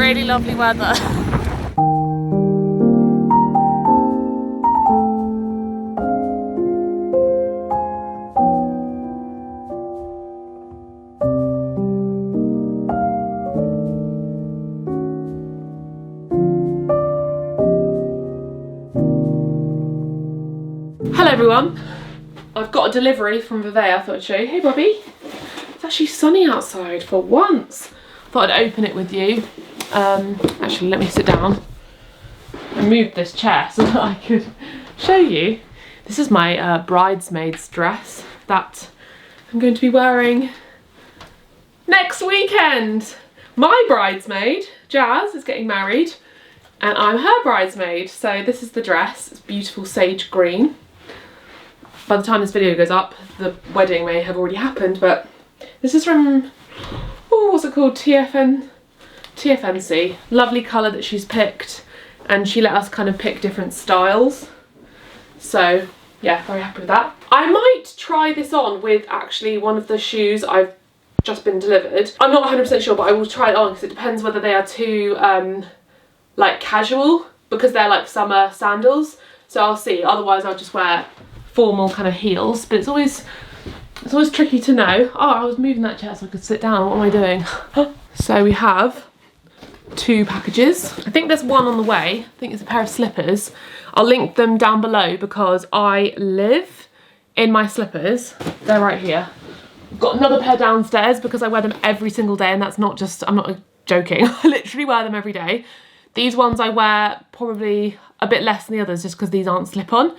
really lovely weather. Hello everyone, I've got a delivery from Vevey. I thought I'd show you. Hey Bobby, it's actually sunny outside for once. Thought I'd open it with you. Actually, let me sit down. I moved this chair so that I could show you. This is my bridesmaid's dress that I'm going to be wearing next weekend. My bridesmaid, Jazz, is getting married and I'm her bridesmaid. So this is the dress. It's beautiful sage green. By the time this video goes up, the wedding may have already happened, but this is from, oh, what's it called? TFNC. Lovely colour that she's picked, and she let us kind of pick different styles. So yeah, very happy with that. I might try this on with actually one of the shoes I've just been delivered. I'm not 100% sure, but I will try it on because it depends whether they are too like casual, because they're like summer sandals. So I'll see. Otherwise I'll just wear formal kind of heels, but it's always tricky to know. Oh, I was moving that chair so I could sit down. What am I doing? So we have 2 packages. I think there's one on the way. I think it's a pair of slippers. I'll link them down below because I live in my slippers. They're right here. I've got another pair downstairs because I wear them every single day, and that's not just, I'm not joking. I literally wear them every day. These ones I wear probably a bit less than the others just because these aren't slip-on.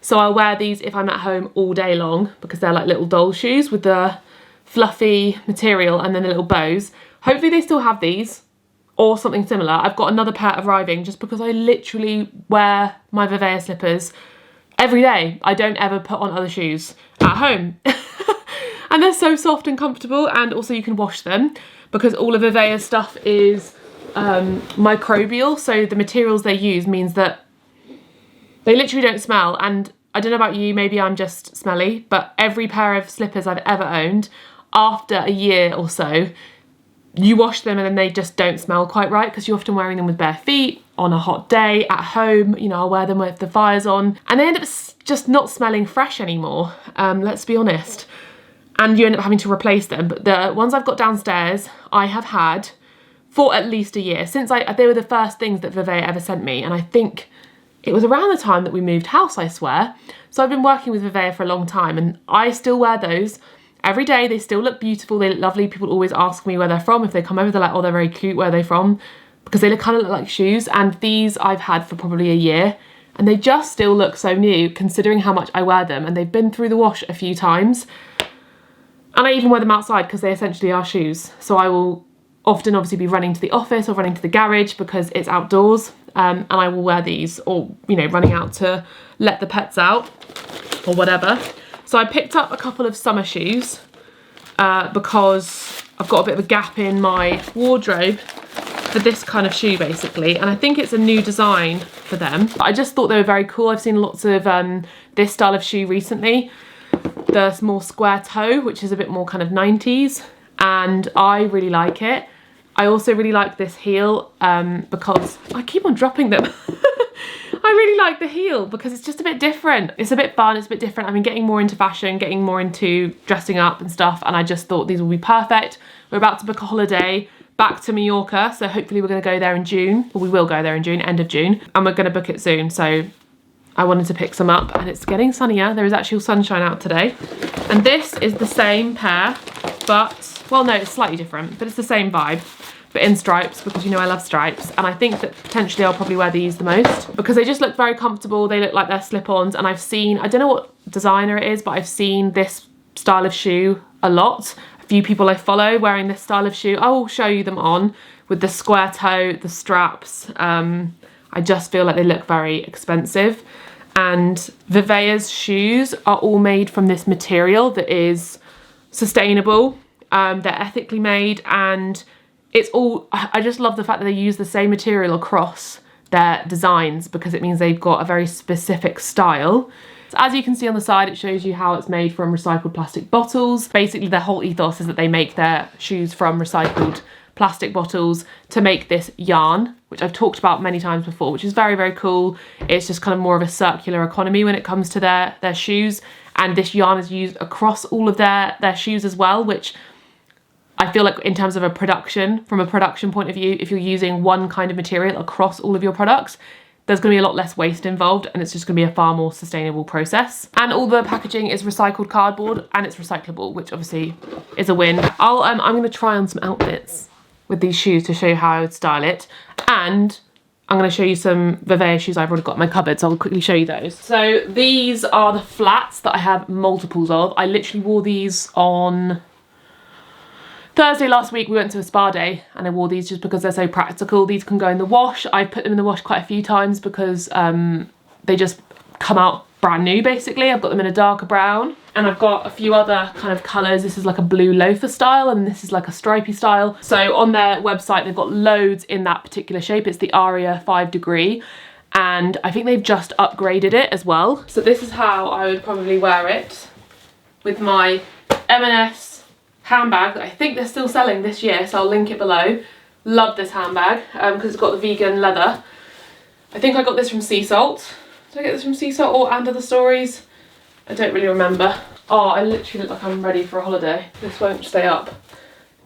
So I'll wear these if I'm at home all day long because they're like little doll shoes with the fluffy material and then the little bows. Hopefully they still have these or something similar. I've got another pair arriving just because I literally wear my Vevey slippers every day. I don't ever put on other shoes at home. And they're so soft and comfortable, and also you can wash them because all of Vevey's stuff is microbial. So the materials they use means that they literally don't smell. And I don't know about you, maybe I'm just smelly, but every pair of slippers I've ever owned, after a year or so, you wash them and then they just don't smell quite right because you're often wearing them with bare feet on a hot day at home. You know, I'll wear them with the fires on and they end up just not smelling fresh anymore, let's be honest. And you end up having to replace them. But the ones I've got downstairs, I have had for at least a year. Since they were the first things that Vevey ever sent me, and I think it was around the time that we moved house, I swear. So I've been working with Vevey for a long time and I still wear those every day. They still look beautiful. They look lovely. People always ask me where they're from. If they come over, they're like, oh, they're very cute. Where are they from? Because they kind of look like shoes. And these I've had for probably a year and they just still look so new considering how much I wear them. And they've been through the wash a few times. And I even wear them outside because they essentially are shoes. So I will often obviously be running to the office or running to the garage because it's outdoors. And I will wear these, or, you know, running out to let the pets out or whatever. So I picked up a couple of summer shoes because I've got a bit of a gap in my wardrobe for this kind of shoe basically. And I think it's a new design for them. But I just thought they were very cool. I've seen lots of this style of shoe recently. The small square toe, which is a bit more kind of 90s. And I really like it. I also really like this heel because I keep on dropping them. I really like the heel because it's just a bit different. It's a bit fun, it's a bit different. I've been getting more into fashion, getting more into dressing up and stuff, and I just thought these will be perfect. We're about to book a holiday back to Mallorca, so hopefully we're gonna go there in June. Well, we will go there in June, end of June, and we're gonna book it soon. So I wanted to pick some up and it's getting sunnier. There is actual sunshine out today. And this is the same pair, but, well, no, it's slightly different, but it's the same vibe, but in stripes because you know I love stripes. And I think that potentially I'll probably wear these the most because they just look very comfortable. They look like they're slip-ons, and I've seen, I don't know what designer it is, but I've seen this style of shoe a lot. A few people I follow wearing this style of shoe. I will show you them on with the square toe, the straps. I just feel like they look very expensive. And Vevey's shoes are all made from this material that is sustainable. They're ethically made, and it's all, I just love the fact that they use the same material across their designs because it means they've got a very specific style. So as you can see on the side, it shows you how it's made from recycled plastic bottles. Basically, their whole ethos is that they make their shoes from recycled plastic bottles to make this yarn, which I've talked about many times before, which is very, very cool. It's just kind of more of a circular economy when it comes to their shoes. And this yarn is used across all of their shoes as well, which I feel like in terms of from a production point of view, if you're using one kind of material across all of your products, there's going to be a lot less waste involved, and it's just going to be a far more sustainable process. And all the packaging is recycled cardboard, and it's recyclable, which obviously is a win. I'm going to try on some outfits with these shoes to show you how I would style it, and I'm going to show you some Vivea shoes I've already got in my cupboard, so I'll quickly show you those. So these are the flats that I have multiples of. I literally wore these on Thursday last week. We went to a spa day and I wore these just because they're so practical. These can go in the wash. I've put them in the wash quite a few times because they just come out brand new basically. I've got them in a darker brown, and I've got a few other kind of colours. This is like a blue loafer style, and this is like a stripy style. So on their website, they've got loads in that particular shape. It's the Aria 5 Degree, and I think they've just upgraded it as well. So this is how I would probably wear it with my M&S handbag that I think they're still selling this year, so I'll link it below. Love this handbag because it's got the vegan leather. I think I got this from Sea Salt. Did I get this from Sea Salt or And Other Stories? I don't really remember. Oh, I literally look like I'm ready for a holiday. This won't stay up.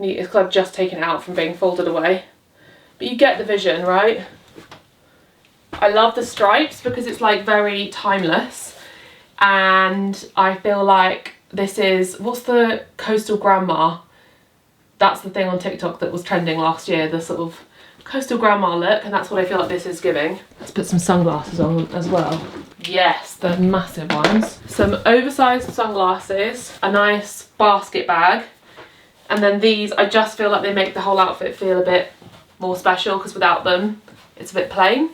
It's because I've just taken it out from being folded away. But you get the vision, right? I love the stripes because it's like very timeless, and I feel like this is, what's the coastal grandma? That's the thing on TikTok that was trending last year, the sort of coastal grandma look, and that's what I feel like this is giving. Let's put some sunglasses on as well. Yes, the massive ones. Some oversized sunglasses, a nice basket bag, and then these, I just feel like they make the whole outfit feel a bit more special because without them, it's a bit plain.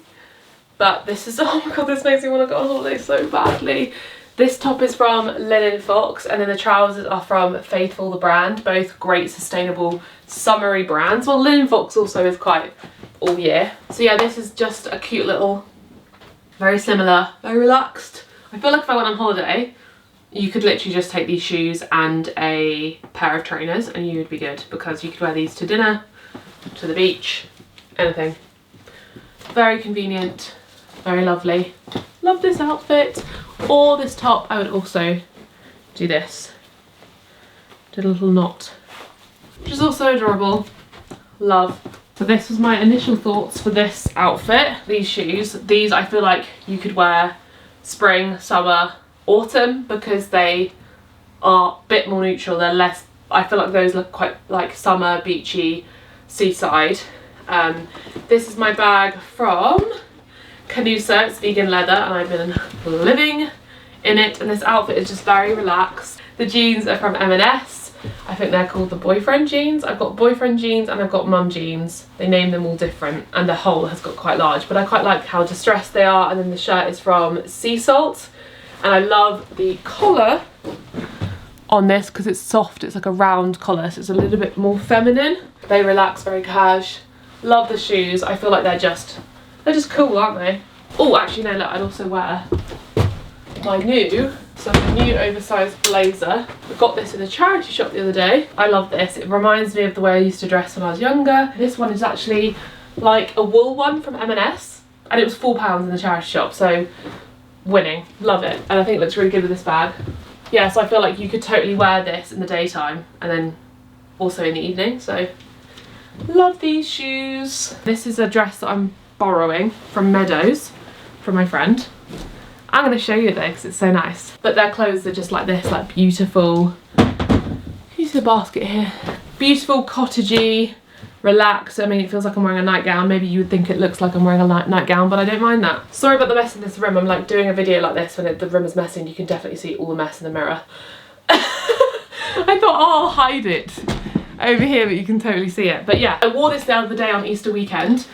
But this is, oh my god, this makes me want to go on holiday so badly. This top is from Linen Fox, and then the trousers are from Faithful the brand, both great sustainable summery brands. Well, Linen Fox also is quite all year. So yeah, this is just a cute little, very similar, very relaxed. I feel like if I went on holiday, you could literally just take these shoes and a pair of trainers and you would be good, because you could wear these to dinner, to the beach, anything. Very convenient, very lovely. Love this outfit. Or this top, I would also do this. Did a little knot, which is also adorable. Love. So this was my initial thoughts for this outfit. These shoes, these I feel like you could wear spring, summer, autumn, because they are a bit more neutral. They're less, I feel like those look quite like summer, beachy, seaside. This is my bag from Canusa. It's vegan leather, and I've been living in it, and this outfit is just very relaxed. The jeans are from M&S. I think they're called the boyfriend jeans. I've got boyfriend jeans and I've got mum jeans. They name them all different, and the hole has got quite large, but I quite like how distressed they are. And then the shirt is from Sea Salt, and I love the collar on this because it's soft. It's like a round collar, so it's a little bit more feminine. They relax, very cash. Love the shoes. I feel like they're just cool, aren't they? Oh, actually no, look, I'd also wear my new oversized blazer. I got this in a charity shop the other day. I love this. It reminds me of the way I used to dress when I was younger. This one is actually like a wool one from M&S, and it was £4 in the charity shop, so winning. Love it. And I think it looks really good with this bag. Yeah, so I feel like you could totally wear this in the daytime and then also in the evening, so love these shoes. This is a dress that I'm borrowing from Meadows from my friend. I'm going to show you though because it's so nice. But their clothes are just like this, like beautiful. Can you see the basket here? Beautiful, cottagey, relaxed. I mean, it feels like I'm wearing a nightgown. Maybe you would think it looks like I'm wearing a nightgown, but I don't mind that. Sorry about the mess in this room. I'm like doing a video like this when the room is messy, and you can definitely see all the mess in the mirror. I thought, oh, I'll hide it over here, but you can totally see it. But yeah, I wore this the other day on Easter weekend.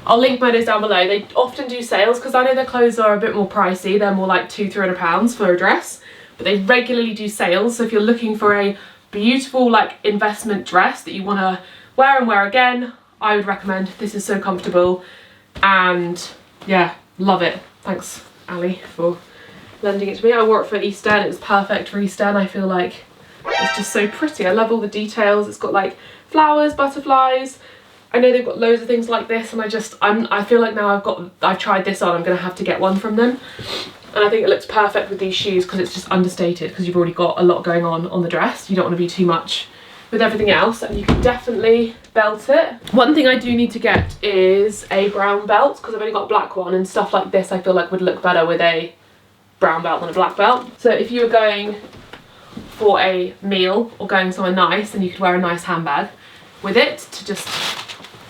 I'll link Meadows down below. They often do sales because I know their clothes are a bit more pricey. They're more like £200–300 for a dress, but they regularly do sales. So if you're looking for a beautiful like investment dress that you want to wear and wear again, I would recommend. This is so comfortable, and yeah, love it. Thanks Ali for lending it to me. I wore it for Easter and it was perfect for Easter, and I feel like it's just so pretty. I love all the details. It's got like flowers, butterflies. I know they've got loads of things like this, and I feel like now I've tried this on, I'm gonna have to get one from them. And I think it looks perfect with these shoes because it's just understated, because you've already got a lot going on the dress. You don't want to be too much with everything else, and you can definitely belt it. One thing I do need to get is a brown belt, because I've only got a black one, and stuff like this I feel like would look better with a brown belt than a black belt. So if you were going for a meal or going somewhere nice, then you could wear a nice handbag with it to just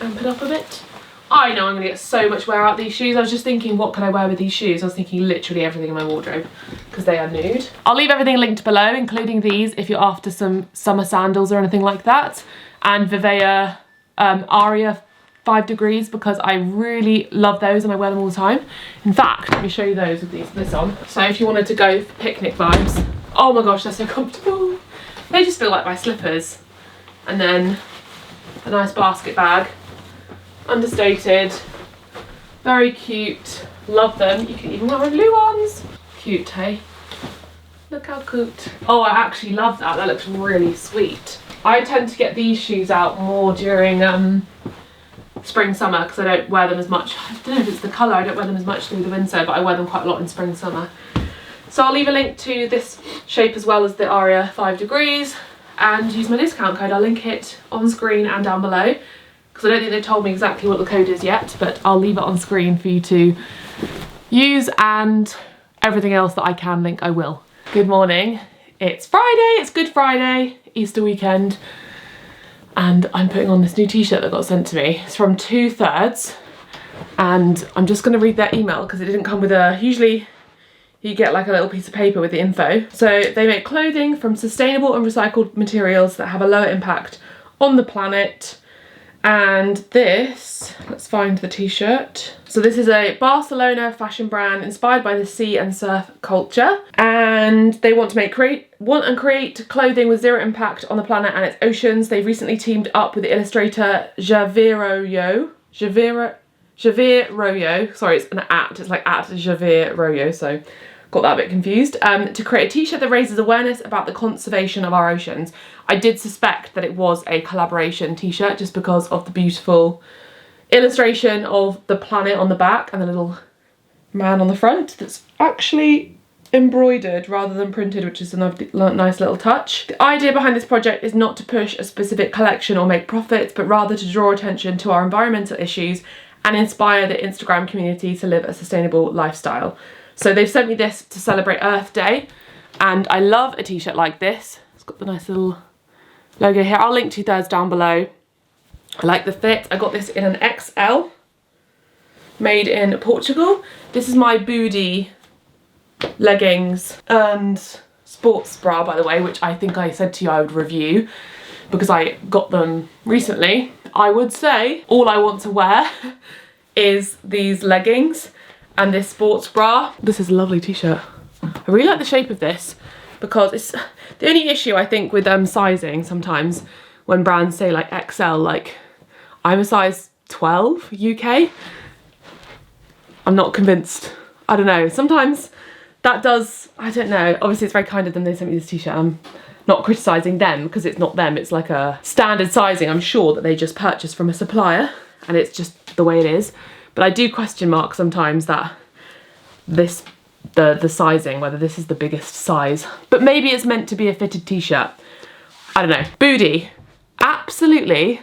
amp it up a bit. I know I'm gonna get so much wear out of these shoes. I was just thinking, what can I wear with these shoes? I was thinking literally everything in my wardrobe, because they are nude. I'll leave everything linked below, including these if you're after some summer sandals or anything like that. And Vivea Aria 5 Degrees, because I really love those and I wear them all the time. In fact, let me show you those with this on. So if you wanted to go for picnic vibes, oh my gosh, they're so comfortable. They just feel like my slippers. And then a nice basket bag. Understated, very cute, love them. You can even wear my blue ones. Cute, hey? Look how cute. Oh, I actually love that. That looks really sweet. I tend to get these shoes out more during spring, summer, because I don't wear them as much. I don't know if it's the colour, I don't wear them as much through the winter, but I wear them quite a lot in spring, summer. So I'll leave a link to this shape as well as the Aria 5 Degrees, and use my discount code. I'll link it on screen and down below, because I don't think they've told me exactly what the code is yet, but I'll leave it on screen for you to use, and everything else that I can link I will. Good morning. It's Friday, it's Good Friday, Easter weekend, and I'm putting on this new t-shirt that got sent to me. It's from 2/3, and I'm just gonna read their email because it didn't come with usually you get like a little piece of paper with the info. So they make clothing from sustainable and recycled materials that have a lower impact on the planet. And this, let's find the t-shirt. So this is a Barcelona fashion brand inspired by the sea and surf culture. And they want to create clothing with zero impact on the planet and its oceans. They've recently teamed up with the illustrator Javier Royo. Sorry, it's an at. It's like at Javier Royo, so got that a bit confused. To create a t-shirt that raises awareness about the conservation of our oceans. I did suspect that it was a collaboration t-shirt just because of the beautiful illustration of the planet on the back and the little man on the front that's actually embroidered rather than printed, which is a nice little touch. The idea behind this project is not to push a specific collection or make profits, but rather to draw attention to our environmental issues and inspire the Instagram community to live a sustainable lifestyle. So they've sent me this to celebrate Earth Day, and I love a t-shirt like this. It's got the nice little logo here. I'll link 2/3 down below. I like the fit. I got this in an XL, made in Portugal. This is my booty leggings and sports bra, by the way, which I think I said to you I would review because I got them recently. I would say all I want to wear is these leggings and this sports bra. This is a lovely t-shirt. I really like the shape of this because it's the only issue I think with sizing sometimes when brands say like XL, like I'm a size 12 UK. I'm not convinced. I don't know. Sometimes that does, I don't know. Obviously it's very kind of them they sent me this t-shirt. I'm not criticising them because it's not them. It's like a standard sizing. I'm sure that they just purchased from a supplier and it's just the way it is. But I do question mark sometimes that the sizing, whether this is the biggest size. But maybe it's meant to be a fitted t-shirt. I don't know. Booty. Absolutely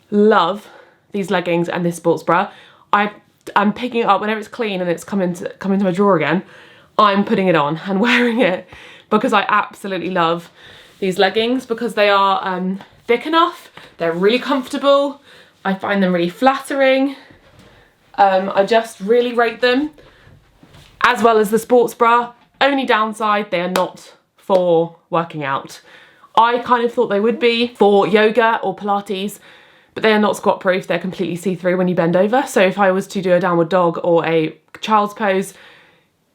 love these leggings and this sports bra. I'm picking it up whenever it's clean and it's come into my drawer again. I'm putting it on and wearing it because I absolutely love these leggings because they are thick enough. They're really comfortable. I find them really flattering. I just really rate them, as well as the sports bra. Only downside, they are not for working out. I kind of thought they would be for yoga or Pilates, but they are not squat proof. They're completely see-through when you bend over. So if I was to do a downward dog or a child's pose,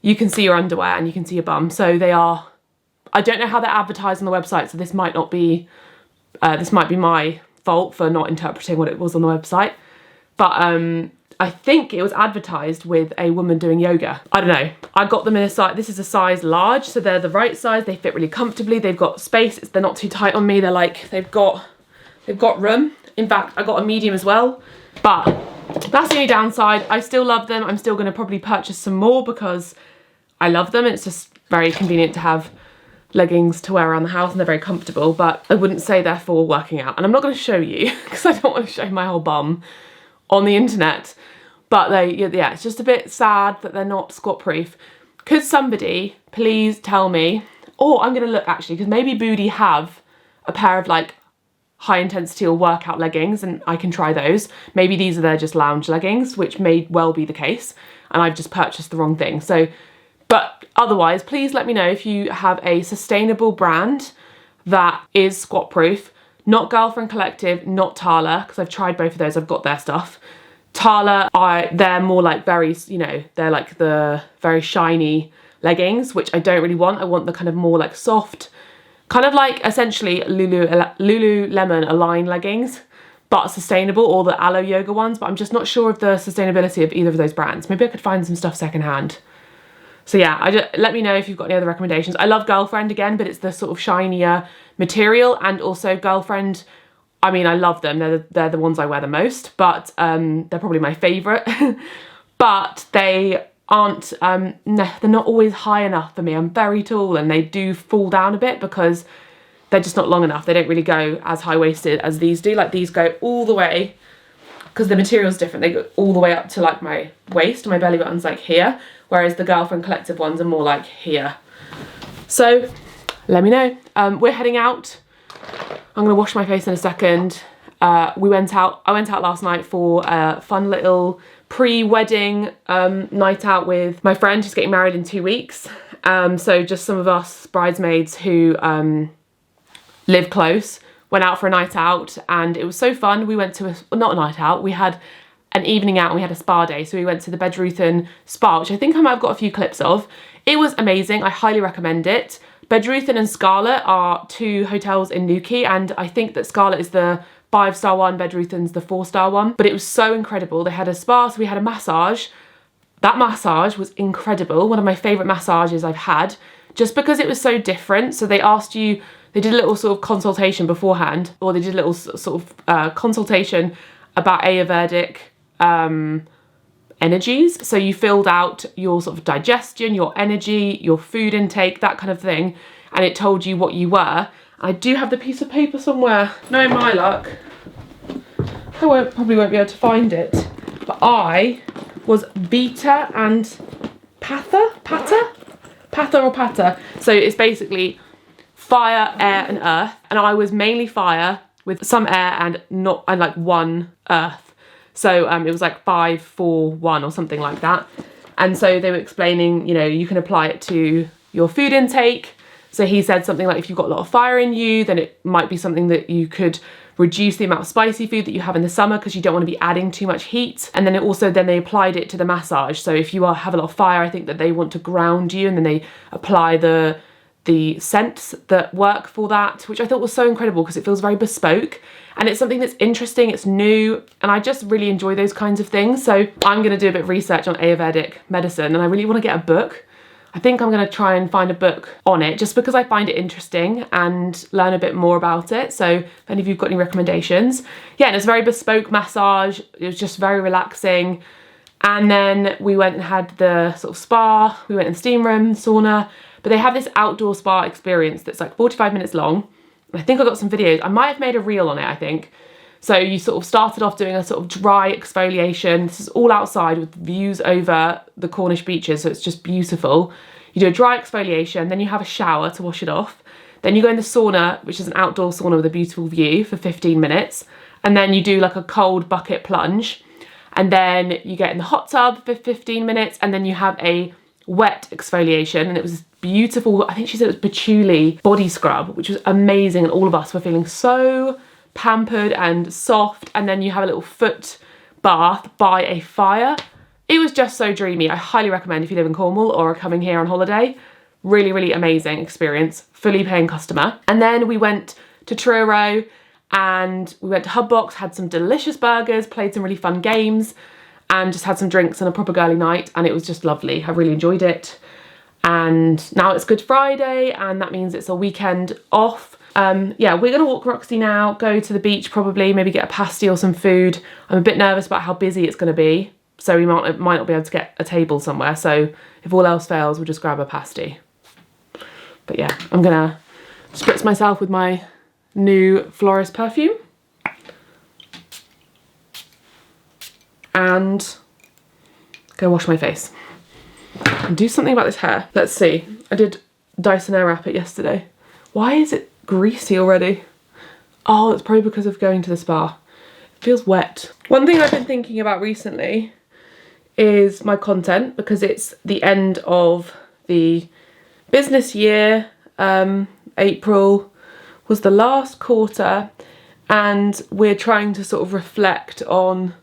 you can see your underwear and you can see your bum. So they are, I don't know how they're advertised on the website, so this might not be, this might be my fault for not interpreting what it was on the website. But I think it was advertised with a woman doing yoga. I don't know. I got them in a size, this is a size large, so they're the right size. They fit really comfortably. They've got space. They're not too tight on me. They're like, they've got room. In fact, I got a medium as well, but that's the only downside. I still love them. I'm still going to probably purchase some more because I love them. It's just very convenient to have leggings to wear around the house and they're very comfortable, but I wouldn't say they're for working out. And I'm not going to show you because I don't want to show my whole bum on the internet. But yeah, it's just a bit sad that they're not squat proof. Could somebody please tell me, or I'm going to look actually, because maybe Booty have a pair of like high intensity or workout leggings and I can try those. Maybe these are their just lounge leggings, which may well be the case. And I've just purchased the wrong thing. So, but otherwise, please let me know if you have a sustainable brand that is squat proof. Not Girlfriend Collective, not Tala, because I've tried both of those. I've got their stuff. Tala, they're more like very, you know, they're like the very shiny leggings, which I don't really want. I want the kind of more like soft, kind of like essentially Lululemon Align leggings, but sustainable, or the Aloe Yoga ones. But I'm just not sure of the sustainability of either of those brands. Maybe I could find some stuff secondhand. So yeah, let me know if you've got any other recommendations. I love Girlfriend again, but it's the sort of shinier material, and also Girlfriend, I mean, I love them. They're the ones I wear the most, but they're probably my favourite. But they aren't, they're not always high enough for me. I'm very tall and they do fall down a bit because they're just not long enough. They don't really go as high-waisted as these do. Like these go all the way, because the material's different. They go all the way up to like my waist, my belly button's like here, whereas the Girlfriend Collective ones are more like here. So let me know. We're heading out. I'm gonna wash my face in a second. I went out last night for a fun little pre-wedding night out with my friend who's getting married in 2 weeks. So just some of us bridesmaids who live close went out for a night out, and it was so fun. We went to not a night out, we had an evening out and we had a spa day. So we went to the Bedruthen Spa, which I think I might have got a few clips of. It was amazing. I highly recommend it. Bedruthen and Scarlet are two hotels in Newquay, and I think that Scarlet is the 5-star one, Bedruthen's the 4-star one. But it was so incredible. They had a spa, so we had a massage. That massage was incredible. One of my favourite massages I've had, just because it was so different. So they asked you, they did a little sort of consultation beforehand, or they did a little sort of consultation about Ayurvedic energies. So you filled out your sort of digestion, your energy, your food intake, that kind of thing, and it told you what you were. I do have the piece of paper somewhere. Knowing my luck, I probably won't be able to find it, but I was Vita and Patha. So it's basically fire, air and earth, and I was mainly fire with some air and like one earth. So it was like 5, 4, 1 or something like that. And so they were explaining, you know, you can apply it to your food intake. So he said something like, if you've got a lot of fire in you, then it might be something that you could reduce the amount of spicy food that you have in the summer, because you don't want to be adding too much heat. And then they applied it to the massage. So if you have a lot of fire, I think that they want to ground you, and then they apply the scents that work for that, which I thought was so incredible because it feels very bespoke. And it's something that's interesting, it's new, and I just really enjoy those kinds of things. So I'm going to do a bit of research on Ayurvedic medicine, and I really want to get a book. I think I'm going to try and find a book on it, just because I find it interesting and learn a bit more about it. So if any of you've got any recommendations. Yeah, and it's a very bespoke massage. It was just very relaxing. And then we went and had the sort of spa. We went in the steam room, sauna. But they have this outdoor spa experience that's like 45 minutes long. I think I got some videos. I might have made a reel on it, I think. So you sort of started off doing a sort of dry exfoliation. This is all outside with views over the Cornish beaches, so it's just beautiful. You do a dry exfoliation, then you have a shower to wash it off. Then you go in the sauna, which is an outdoor sauna with a beautiful view, for 15 minutes. And then you do like a cold bucket plunge. And then you get in the hot tub for 15 minutes, and then you have a wet exfoliation, and it was beautiful. I think she said it was patchouli body scrub, which was amazing, and all of us were feeling so pampered and soft. And then you have a little foot bath by a fire. It was just so dreamy. I highly recommend if you live in Cornwall or are coming here on holiday. Really, really amazing experience, fully paying customer. And then we went to Truro and we went to Hubbox, had some delicious burgers, played some really fun games. and just had some drinks and a proper girly night, and it was just lovely. I really enjoyed it. And now it's Good Friday, and that means it's a weekend off. Yeah, we're gonna walk Roxy now, go to the beach probably, maybe get a pasty or some food. I'm a bit nervous about how busy it's gonna be, so we might not be able to get a table somewhere. So if all else fails, we'll just grab a pasty. But yeah, I'm gonna spritz myself with my new Florist perfume. And go wash my face. And do something about this hair. Let's see. I did Dyson Airwrap it yesterday. Why is it greasy already? Oh, it's probably because of going to the spa. It feels wet. One thing I've been thinking about recently is my content, because it's the end of the business year. April was the last quarter, and we're trying to sort of reflect on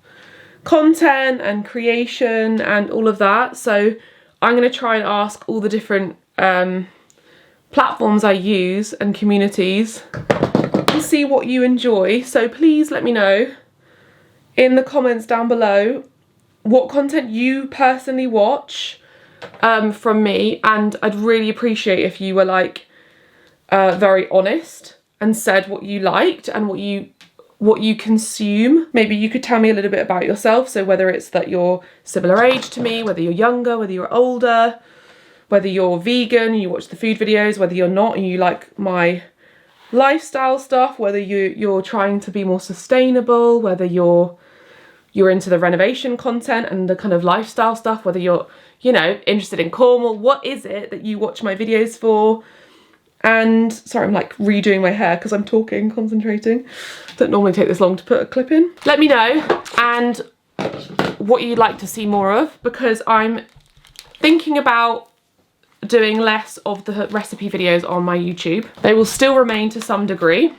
content and creation and all of that. So I'm going to try and ask all the different platforms I use and communities and see what you enjoy. So please let me know in the comments down below what content you personally watch from me, and I'd really appreciate if you were like very honest and said what you liked and what you consume. Maybe you could tell me a little bit about yourself, so whether it's that you're similar age to me, whether you're younger, whether you're older, whether you're vegan and you watch the food videos, whether you're not and you like my lifestyle stuff, whether you're trying to be more sustainable, whether you're into the renovation content and the kind of lifestyle stuff, whether you're, you know, interested in Cornwall. What is it that you watch my videos for? And sorry, I'm like redoing my hair because I'm talking, concentrating. Don't normally take this long to put a clip in. Let me know and what you'd like to see more of, because I'm thinking about doing less of the recipe videos on my YouTube. They will still remain to some degree.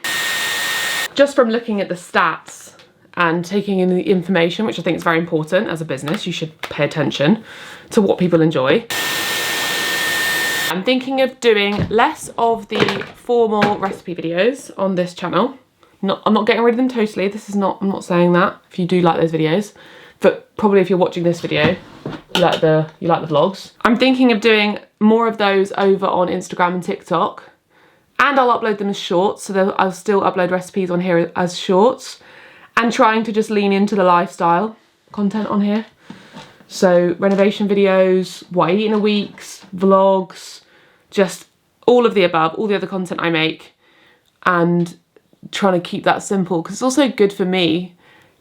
Just from looking at the stats and taking in the information, which I think is very important as a business, you should pay attention to what people enjoy. I'm thinking of doing less of the formal recipe videos on this channel. I'm not getting rid of them totally. I'm not saying that. If you do like those videos, but probably if you're watching this video, you like the vlogs. I'm thinking of doing more of those over on Instagram and TikTok, and I'll upload them as shorts. So I'll still upload recipes on here as shorts, and trying to just lean into the lifestyle content on here. So renovation videos, what I eat in a week, vlogs, just all of the above, all the other content I make, and trying to keep that simple, because it's also good for me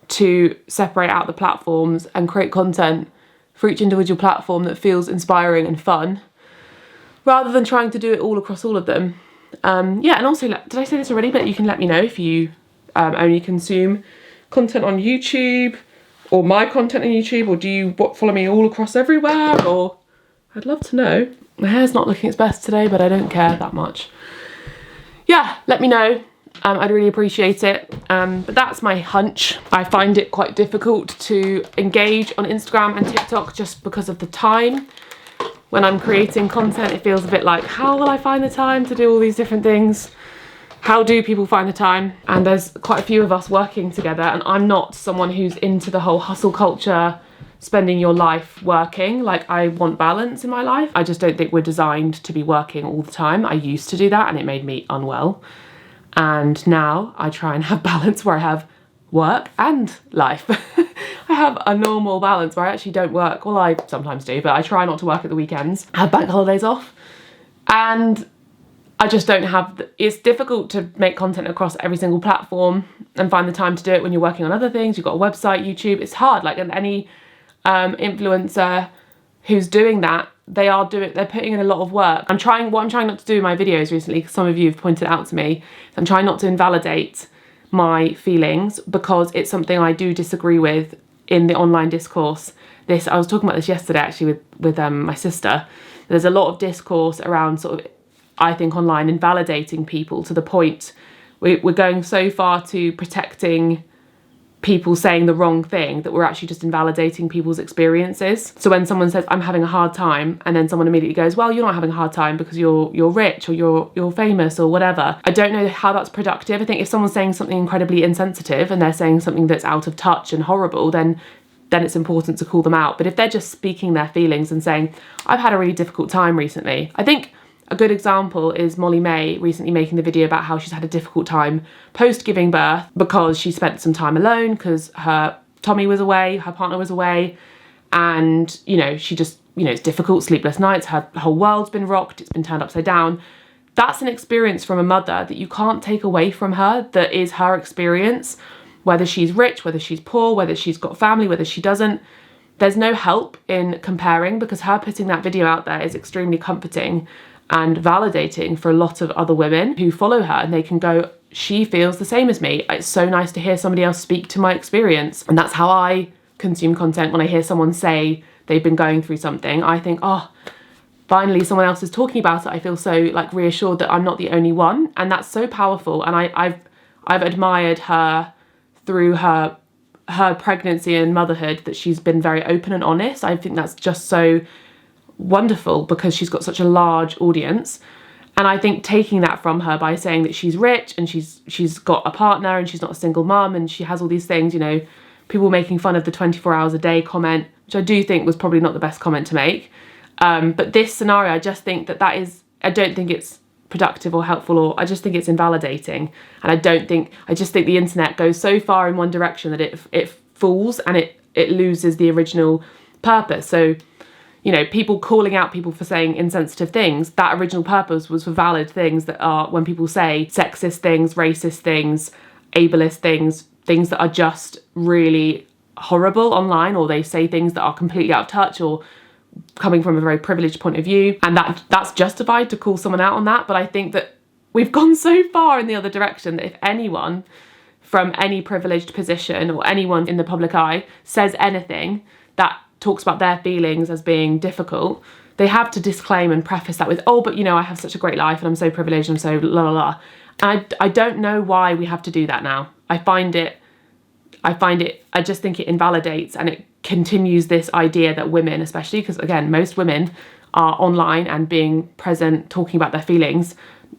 to separate out the platforms and create content for each individual platform that feels inspiring and fun, rather than trying to do it all across all of them. Yeah, and also, did I say this already? But you can let me know if you only consume content on YouTube, or my content on YouTube, or do you follow me all across everywhere? Or I'd love to know. My hair's not looking its best today, but I don't care that much. Yeah, let me know. I'd really appreciate it. But that's my hunch. I find it quite difficult to engage on Instagram and TikTok just because of the time. When I'm creating content, it feels a bit like, how will I find the time to do all these different things? How do people find the time? And there's quite a few of us working together, and I'm not someone who's into the whole hustle culture, spending your life working. Like, I want balance in my life. I just don't think we're designed to be working all the time. I used to do that and it made me unwell. And now I try and have balance where I have work and life. I have a normal balance where I actually don't work. Well, I sometimes do, but I try not to work at the weekends. I have bank holidays off. And I just don't have, it's difficult to make content across every single platform and find the time to do it when you're working on other things. You've got a website, YouTube, it's hard. Like, and any influencer who's doing that, they're putting in a lot of work. What I'm trying not to do in my videos recently, because some of you have pointed out to me, I'm trying not to invalidate my feelings, because it's something I do disagree with in the online discourse. I was talking about this yesterday actually with my sister. There's a lot of discourse around sort of, I think, online invalidating people to the point we're going so far to protecting people saying the wrong thing that we're actually just invalidating people's experiences. So when someone says, I'm having a hard time, and then someone immediately goes, well, you're not having a hard time because you're rich or you're famous or whatever. I don't know how that's productive. I think if someone's saying something incredibly insensitive and they're saying something that's out of touch and horrible, then then it's important to call them out. But if they're just speaking their feelings and saying, I've had a really difficult time recently. I think a good example is Molly May recently making the video about how she's had a difficult time post giving birth because she spent some time alone because her Tommy was away, her partner was away, and, you know, she just, you know, it's difficult, sleepless nights, her whole world's been rocked, it's been turned upside down. That's an experience from a mother that you can't take away from her, that is her experience, whether she's rich, whether she's poor, whether she's got family, whether she doesn't. There's no help in comparing, because her putting that video out there is extremely comforting and validating for a lot of other women who follow her, and they can go, she feels the same as me. It's so nice to hear somebody else speak to my experience. And that's how I consume content. When I hear someone say they've been going through something, I think, oh, finally someone else is talking about it. I feel so like reassured that I'm not the only one, and that's so powerful. And I've admired her through her pregnancy and motherhood, that she's been very open and honest. I think that's just so wonderful because she's got such a large audience. And I think taking that from her by saying that she's rich and she's got a partner and she's not a single mum and she has all these things, you know, people making fun of the 24 hours a day comment, which I do think was probably not the best comment to make. But this scenario, I just think that is, I don't think it's productive or helpful, or I just think it's invalidating. And I just think the internet goes so far in one direction that it falls and it loses the original purpose. So, you know, people calling out people for saying insensitive things, that original purpose was for valid things that are, when people say sexist things, racist things, ableist things, things that are just really horrible online, or they say things that are completely out of touch or coming from a very privileged point of view, and that's justified to call someone out on that. But I think that we've gone so far in the other direction that if anyone from any privileged position or anyone in the public eye says anything that talks about their feelings as being difficult, they have to disclaim and preface that with, oh, but you know, I have such a great life and I'm so privileged, I'm so la la la. And I don't know why we have to do that now. I just think it invalidates, and it continues this idea that women, especially because again, most women are online and being present, talking about their feelings.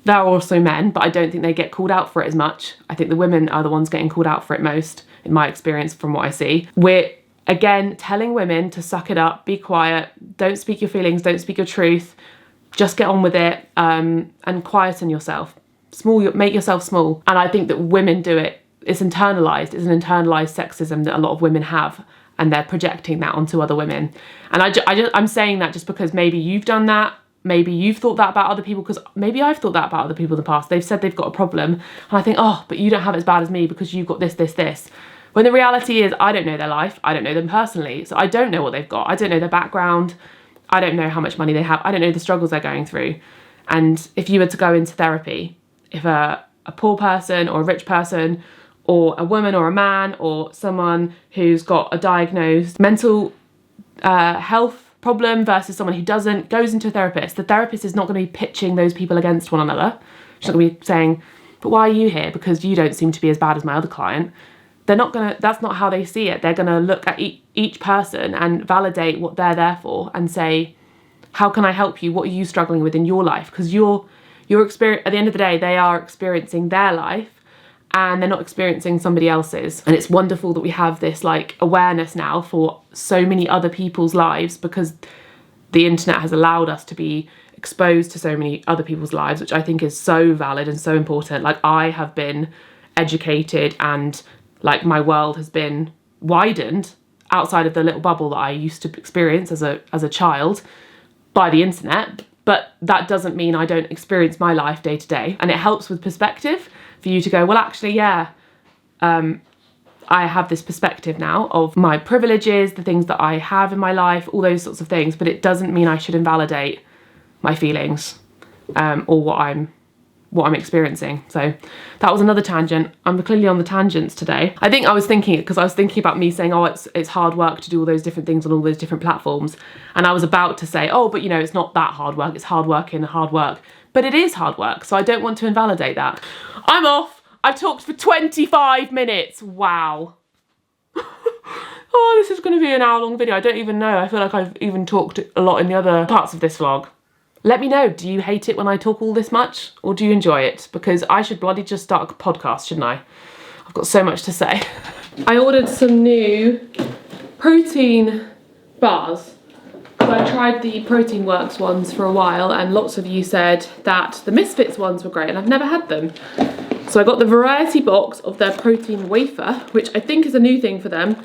There are also men, but I don't think they get called out for it as much. I think the women are the ones getting called out for it most, in my experience, from what I see. We're, again, telling women to suck it up, be quiet, don't speak your feelings, don't speak your truth, just get on with it, and quieten yourself. Make yourself small. And I think that women do it. It's internalized. It's an internalized sexism that a lot of women have, and they're projecting that onto other women. And I'm saying that just because maybe you've done that, maybe you've thought that about other people, because maybe I've thought that about other people in the past. They've said they've got a problem, and I think, oh, but you don't have it as bad as me because you've got this, this, this. When the reality is, I don't know their life, I don't know them personally, so I don't know what they've got, I don't know their background, I don't know how much money they have, I don't know the struggles they're going through. And if you were to go into therapy, if a poor person or a rich person or a woman or a man or someone who's got a diagnosed mental health problem versus someone who doesn't goes into a therapist, the therapist is not going to be pitching those people against one another. She's not going to be saying, but why are you here? Because you don't seem to be as bad as my other client. They're not going to, that's not how they see it. They're going to look at each person and validate what they're there for and say, how can I help you? What are you struggling with in your life? Because your experience, at the end of the day, they are experiencing their life and they're not experiencing somebody else's. And it's wonderful that we have this like awareness now for so many other people's lives, because the internet has allowed us to be exposed to so many other people's lives, which I think is so valid and so important. Like, I have been educated and like my world has been widened outside of the little bubble that I used to experience as a child by the internet. But that doesn't mean I don't experience my life day to day. And it helps with perspective for you to go, well, actually, yeah, I have this perspective now of my privileges, the things that I have in my life, all those sorts of things. But it doesn't mean I should invalidate my feelings or what I'm experiencing. So that was another tangent. I'm clearly on the tangents today. I think I was thinking it because I was thinking about me saying, oh, it's hard work to do all those different things on all those different platforms. And I was about to say, oh, but you know, it's not that hard work. It's hard work in hard work. But it is hard work. So I don't want to invalidate that. I'm off. I've talked for 25 minutes. Wow. Oh, this is going to be an hour-long video. I don't even know. I feel like I've even talked a lot in the other parts of this vlog. Let me know, do you hate it when I talk all this much, or do you enjoy it? Because I should bloody just start a podcast, shouldn't I? I've got so much to say. I ordered some new protein bars. I tried the Protein Works ones for a while and lots of you said that the Misfits ones were great and I've never had them. So I got the variety box of their protein wafer, which I think is a new thing for them.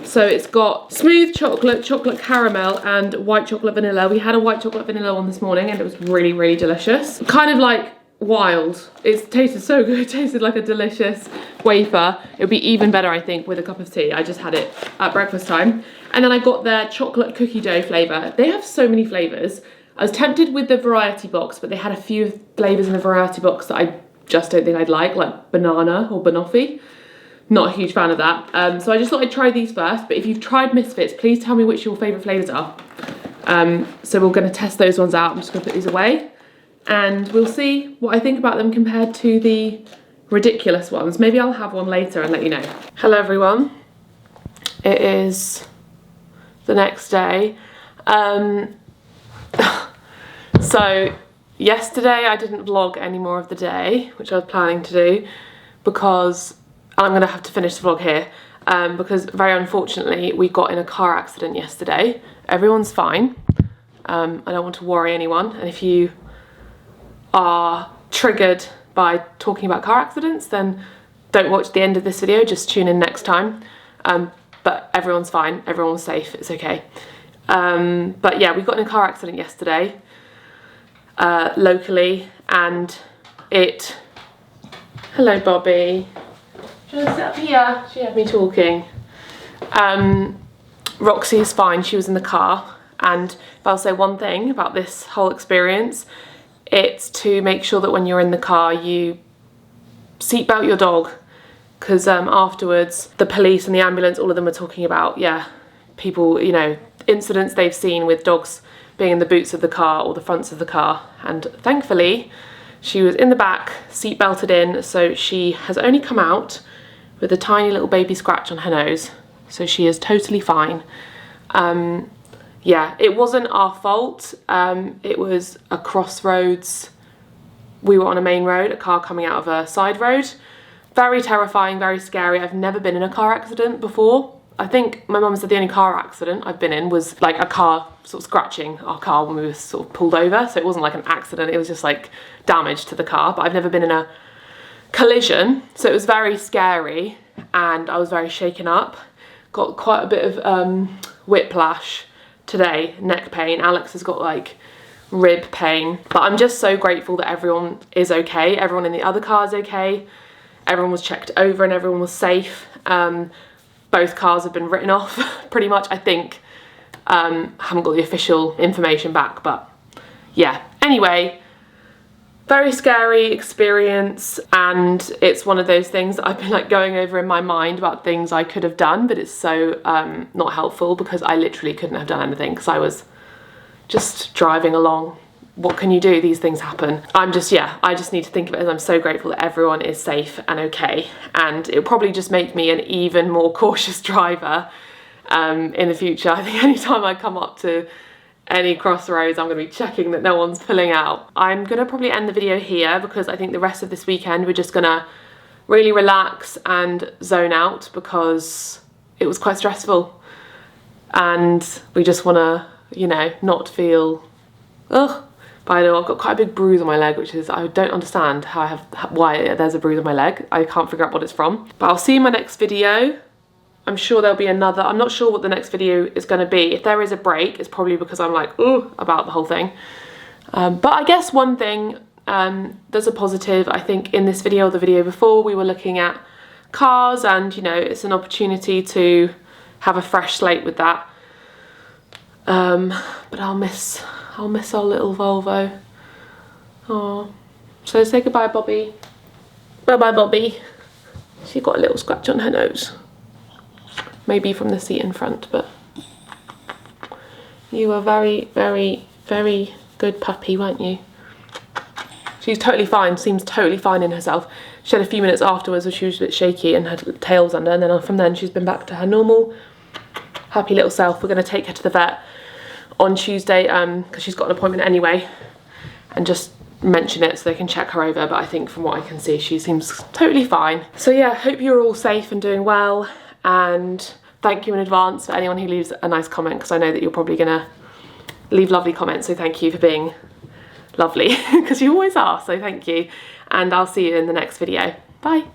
So it's got smooth chocolate, chocolate caramel and white chocolate vanilla. We had a white chocolate vanilla one this morning and it was really, really delicious. Kind of like wild. It tasted so good. It tasted like a delicious wafer. It would be even better, I think, with a cup of tea. I just had it at breakfast time. And then I got their chocolate cookie dough flavour. They have so many flavours. I was tempted with the variety box, but they had a few flavours in the variety box that I just don't think I'd like banana or banoffee. Not a huge fan of that. So I just thought I'd try these first, but if you've tried Misfits, please tell me which your favourite flavours are. So we're going to test those ones out. I'm just going to put these away and we'll see what I think about them compared to the ridiculous ones. Maybe I'll have one later and let you know. Hello everyone. It is the next day. So yesterday I didn't vlog any more of the day, which I was planning to do, because I'm gonna have to finish the vlog here, because very unfortunately we got in a car accident yesterday. Everyone's fine. I don't want to worry anyone, and if you are triggered by talking about car accidents, then don't watch the end of this video, just tune in next time. But everyone's fine, everyone's safe, it's okay. But yeah, we got in a car accident yesterday, locally, and it... Hello Bobby. Do you want to sit up here? She had me talking. Roxy's fine, she was in the car, and if I'll say one thing about this whole experience, it's to make sure that when you're in the car you seatbelt your dog, because afterwards the police and the ambulance, all of them were talking about, yeah, people, you know, incidents they've seen with dogs being in the boots of the car or the fronts of the car, and thankfully she was in the back, seat belted in, so she has only come out with a tiny little baby scratch on her nose, so she is totally fine. Yeah, it wasn't our fault. It was a crossroads. We were on a main road, a car coming out of a side road. Very terrifying, very scary. I've never been in a car accident before. I think my mum said the only car accident I've been in was like a car sort of scratching our car when we were sort of pulled over. So it wasn't like an accident, it was just like damage to the car. But I've never been in a collision. So it was very scary and I was very shaken up. Got quite a bit of whiplash today, neck pain. Alex has got like rib pain. But I'm just so grateful that everyone is okay. Everyone in the other car is okay. Everyone was checked over and everyone was safe. Both cars have been written off, pretty much, I think. Haven't got the official information back, but yeah. Anyway, very scary experience, and it's one of those things that I've been like going over in my mind about things I could have done, but it's so not helpful because I literally couldn't have done anything because I was just driving along. What can you do? These things happen. I just need to think of it as I'm so grateful that everyone is safe and okay, and it'll probably just make me an even more cautious driver in the future. I think anytime I come up to any crossroads, I'm going to be checking that no one's pulling out. I'm going to probably end the video here because I think the rest of this weekend we're just going to really relax and zone out because it was quite stressful, and we just want to, you know, not feel ugh. By the way, I've got quite a big bruise on my leg, which is, I don't understand why there's a bruise on my leg. I can't figure out what it's from. But I'll see you in my next video. I'm sure there'll be another. I'm not sure what the next video is going to be. If there is a break, it's probably because I'm like, ooh, about the whole thing. But I guess one thing, there's a positive. I think in this video or the video before, we were looking at cars, and you know, it's an opportunity to have a fresh slate with that. But I'll miss our little Volvo. Oh, so say goodbye, Bobby. Bye bye, Bobby. She got a little scratch on her nose. Maybe from the seat in front, but you were very, very, very good puppy, weren't you? She's totally fine, seems totally fine in herself. She had a few minutes afterwards where she was a bit shaky and her tail was under, and then from then she's been back to her normal, happy little self. We're going to take her to the vet on Tuesday because she's got an appointment anyway, and just mention it so they can check her over, but I think from what I can see she seems totally fine. So yeah, hope you're all safe and doing well, and thank you in advance for anyone who leaves a nice comment, because I know that you're probably gonna leave lovely comments, so thank you for being lovely, because you always are, so thank you. And I'll see you in the next video. Bye.